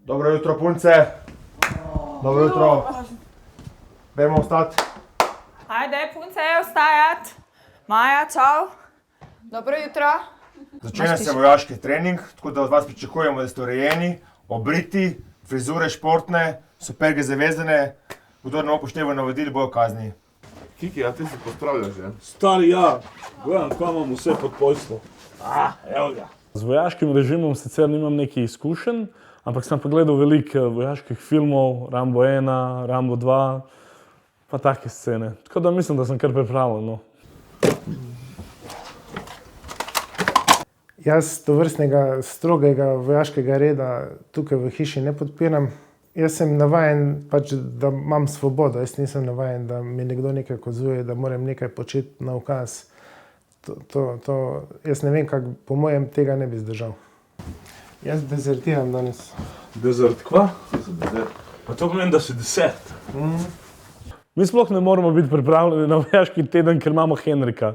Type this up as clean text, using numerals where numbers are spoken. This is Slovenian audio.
Dobro jutro, punce. Dobro jutro. Dajmo vstati. Ajde, punce, vstajati. Maja, čau. Dobro jutro. Začenja se vojaški trening, tako da od vas pričakujemo, da ste urejeni, obriti, frizure športne, superge zavezane. Kdor ne upošteva navodil, bojo kazni. Kiki, a ti se pospravljaš, že? Stari, ja, gledam, kaj imam vse pod pojstvom. Evo ga. Z vojaškim režimom sicer nimam nekih izkušenj, ampak sem pa gledal veliko vojaških filmov, Rambo 1, Rambo 2, pa take scene. Tako da mislim, da sem kar pripravljen, no. Jaz tovrstnega strogega vojaškega reda tukaj v hiši ne podpiram. Jaz sem navajen, da imam svobodo. Jaz nisem navajen, da mi nekdo nekaj kazuje, da moram nekaj početi na ukaz. Jaz ne vem, kako, po mojem tega ne bi zdržal. Jaz dezertiram danes. Dezert, kva? Pa to pomeni, da si desert. Mi sploh ne moramo biti pripravljeni na vojaški teden, ker imamo Henrika.